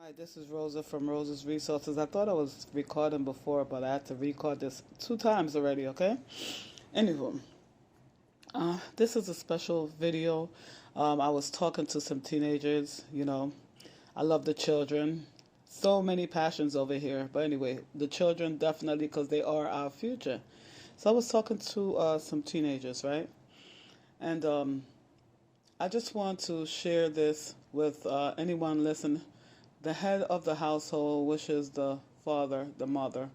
Hi, this is Rosa from Rosa's Resources. I thought I was recording before, but I had to record this two times already, okay? Anywho, this is a special video. I was talking to some teenagers. I love the children. So many passions over here. But anyway, the children definitely because they are our future. So I was talking to some teenagers, right? And I just want to share this with anyone listening. The head of the household, which is the father, the mother,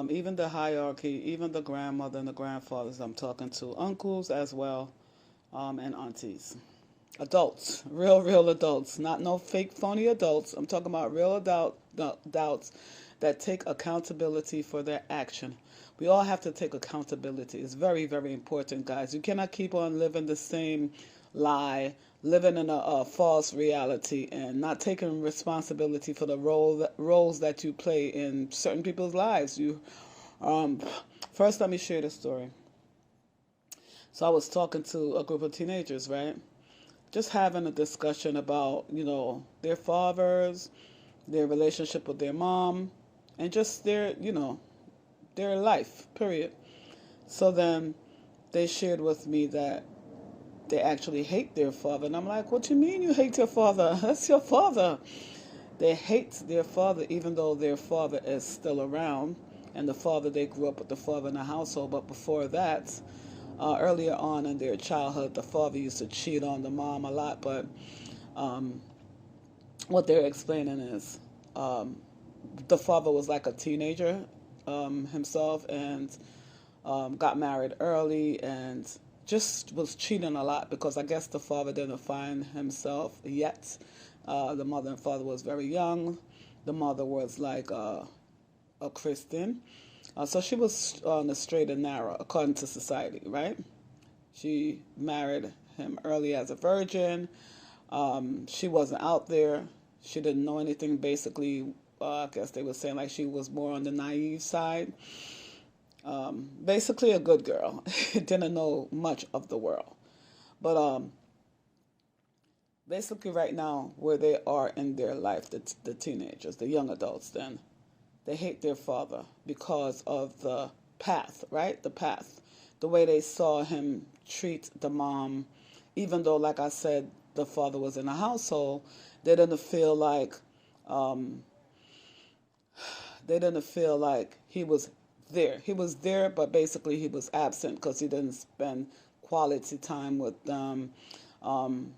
even the hierarchy, even the grandmother and the grandfathers I'm talking to, uncles as well, and aunties. Adults, real adults, not no fake phony adults. I'm talking about real adults that take accountability for their action. We all have to take accountability. It's very important, guys. You cannot keep on living the same lie, living in a false reality, and not taking responsibility for the roles that you play in certain people's lives. Um, First, let me share the story. So I was talking to a group of teenagers, right? Just having a discussion about, their fathers, their relationship with their mom, and just their life, period. So then they shared with me that they actually hate their father. And I'm like, what do you mean you hate your father? That's your father. They hate their father even though their father is still around. And the father, they grew up with the father in the household. But before that, earlier on in their childhood, the father used to cheat on the mom a lot. But um, what they're explaining is the father was like a teenager himself and got married early and just was cheating a lot because I guess the father didn't find himself yet. The mother and father was very young. The mother was like a Christian. So she was on the straight and narrow according to society, right? She married him early as a virgin. She wasn't out there. She didn't know anything basically. I guess they were saying like she was more on the naive side. Basically a good girl. Didn't know much of the world. But basically right now where they are in their life, the teenagers, the young adults then, they hate their father because of the path, right? The path. The way they saw him treat the mom, even though, like I said, the father was in the household, they didn't feel like um, they didn't feel like he was there. He was there, but basically he was absent because he didn't spend quality time with them.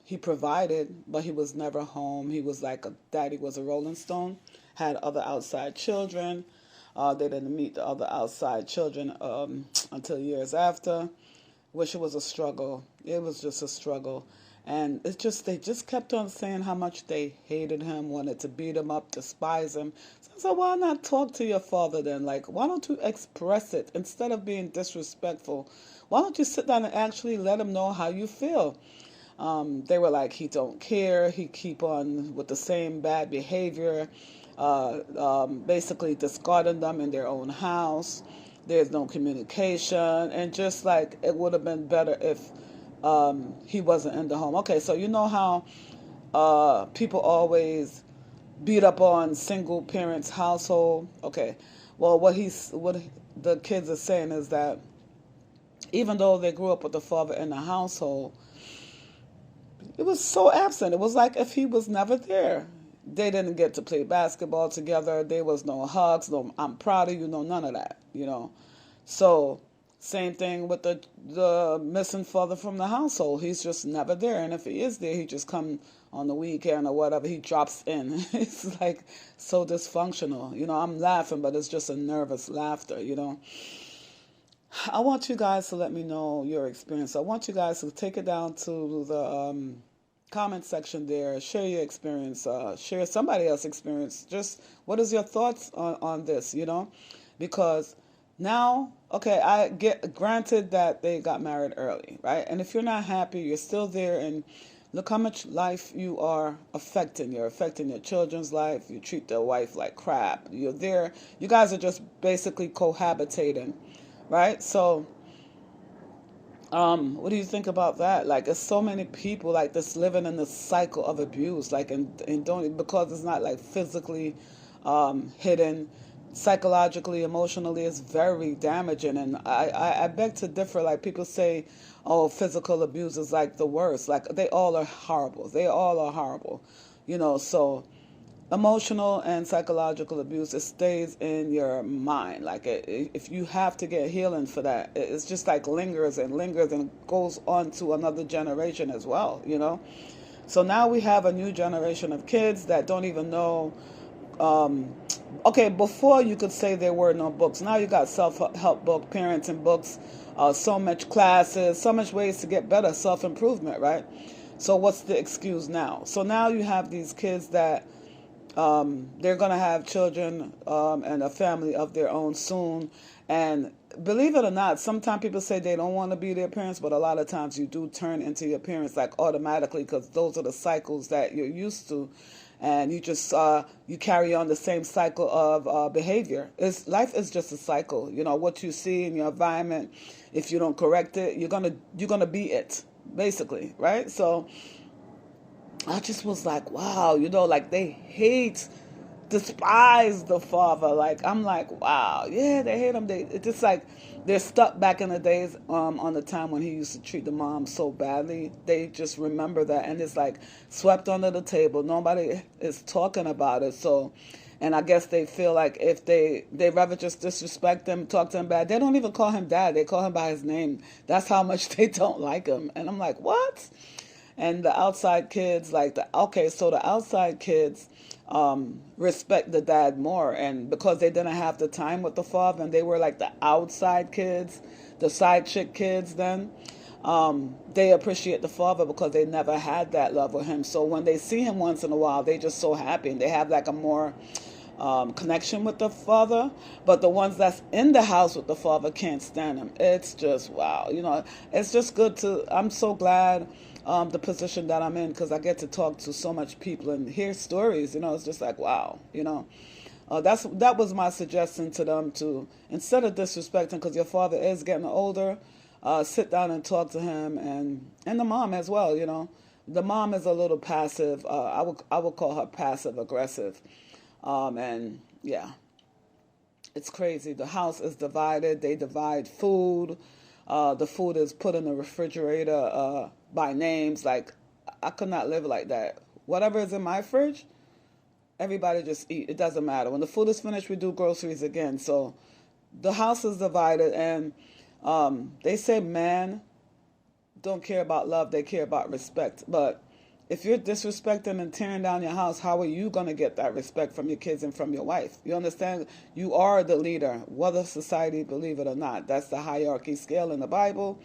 He provided, but he was never home. He was like a daddy was a Rolling Stone, had other outside children. They didn't meet the other outside children until years after, which was a struggle. It was just a struggle. And they just kept on saying how much they hated him, wanted to beat him up, despise him. So why not talk to your father then? Like, why don't you express it instead of being disrespectful? Why don't you sit down and actually let him know how you feel? They were like, he don't care. He keep on with the same bad behavior, basically discarding them in their own house. There's no communication, and just like it would have been better if he wasn't in the home. Okay, so you know how people always beat up on single parents household. Okay, well what the kids are saying is that even though they grew up with the father in the household, it was so absent. It was like if he was never there. They didn't get to play basketball together. There was no hugs, no I'm proud of you, no none of that. So same thing with the missing father from the household. He's just never there, and if he is there, he just come on the weekend or whatever. He drops in. It's like so dysfunctional. I'm laughing, but it's just a nervous laughter. I want you guys to let me know your experience. I want you guys to take it down to the comment section there. Share your experience. Share somebody else's experience. Just what is your thoughts on this? Because now, okay, I get granted that they got married early, right? And if you're not happy, you're still there, and look how much life you are affecting. You're affecting your children's life. You treat their wife like crap. You're there. You guys are just basically cohabitating, right? So What do you think about that? Like, there's so many people like this living in this cycle of abuse, like, and don't, because it's not like physically hidden, psychologically, emotionally, it's very damaging. And I beg to differ. Like, people say, oh, physical abuse is like the worst. Like, they all are horrible. They all are horrible, so emotional and psychological abuse, it stays in your mind. Like, if you have to get healing for that, it's just like lingers and lingers and goes on to another generation as well. So now we have a new generation of kids that don't even know. Okay, before you could say there were no books. Now you got self-help book, parenting books, so much classes, so much ways to get better, self-improvement, right? So what's the excuse now? So now you have these kids that they're going to have children and a family of their own soon. And believe it or not, sometimes people say they don't want to be their parents, but a lot of times you do turn into your parents like automatically, because those are the cycles that you're used to. And you just you carry on the same cycle of behavior. Life is just a cycle. What you see in your environment, if you don't correct it, you're gonna be it, basically, right? So I just was like, wow, like they despise the father. Like, I'm like, wow, yeah, they hate him. It's just like they're stuck back in the days on the time when he used to treat the mom so badly. They just remember that, and it's like swept under the table. Nobody is talking about it. So, and I guess they feel like if they rather just disrespect him, talk to him bad. They don't even call him dad. They call him by his name. That's how much they don't like him. And I'm like, what? And the outside kids, so the outside kids respect the dad more, and because they didn't have the time with the father, and they were like the outside kids, the side chick kids then, they appreciate the father because they never had that love with him. So when they see him once in a while, they just so happy, and they have like a more connection with the father. But the ones that's in the house with the father can't stand him. It's just, wow. It's just good I'm so glad the position that I'm in, because I get to talk to so much people and hear stories. It's just like, wow. That was my suggestion to them, to, instead of disrespecting, because your father is getting older, sit down and talk to him, and the mom as well. The mom is a little passive. I would call her passive aggressive. And yeah, it's crazy. The house is divided. They divide food. The food is put in the refrigerator by names. Like, I could not live like that. Whatever is in my fridge, everybody just eat. It doesn't matter. When the food is finished, we do groceries again. So the house is divided, and they say men don't care about love. They care about respect. But if you're disrespecting and tearing down your house, how are you going to get that respect from your kids and from your wife? You understand? You are the leader, whether society believe it or not. That's the hierarchy scale in the Bible.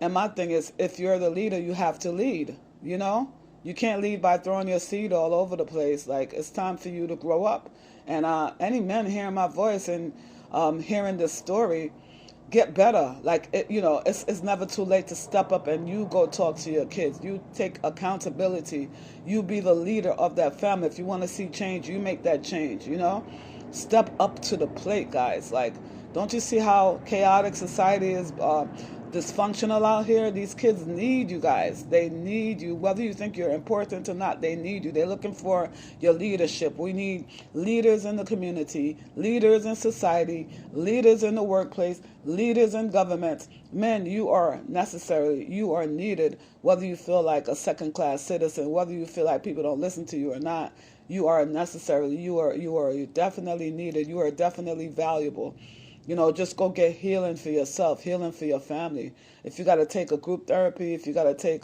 And my thing is, if you're the leader, you have to lead. You can't lead by throwing your seed all over the place. Like, it's time for you to grow up. And any men hearing my voice and hearing this story, get better. Like, it's never too late to step up, and you go talk to your kids. You take accountability. You be the leader of that family. If you want to see change, you make that change. Step up to the plate, guys. Like, don't you see how chaotic society is, dysfunctional out here? These kids need you guys. They need you. Whether you think you're important or not, they need you. They're looking for your leadership. We need leaders in the community, leaders in society, leaders in the workplace, leaders in government. Men, you are necessary. You are needed. Whether you feel like a second-class citizen, whether you feel like people don't listen to you or not, you are necessary. You are definitely needed. You are definitely valuable. Just go get healing for yourself, healing for your family. If you got to take a group therapy, if you got to take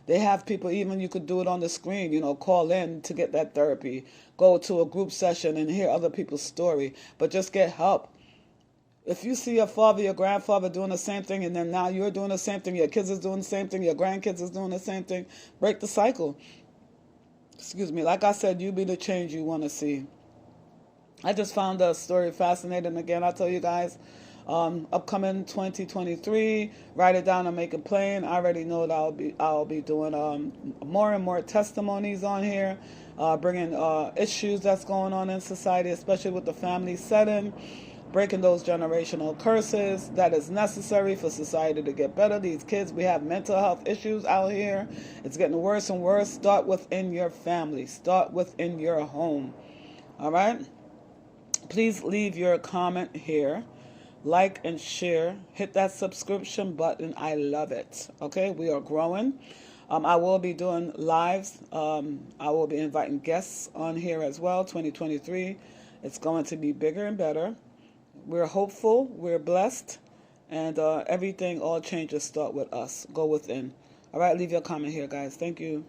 they have people, even you could do it on the screen, call in to get that therapy. Go to a group session and hear other people's story, but just get help. If you see your father, your grandfather doing the same thing, and then now you're doing the same thing, your kids is doing the same thing, your grandkids is doing the same thing, break the cycle. Excuse me. Like I said, you be the change you want to see. I just found the story fascinating. Again, I'll tell you guys, upcoming 2023, write it down and make it plain. I already know that I'll be doing more and more testimonies on here, bringing issues that's going on in society, especially with the family setting. breaking those generational curses that is necessary for society to get better. These kids, we have mental health issues out here. It's getting worse and worse. Start within your family. Start within your home. All right? Please leave your comment here. Like and share. Hit that subscription button. I love it. Okay? We are growing. I will be doing lives. I will be inviting guests on here as well. 2023. It's going to be bigger and better. We're hopeful, we're blessed, and everything, all changes start with us. Go within. All right, leave your comment here, guys. Thank you.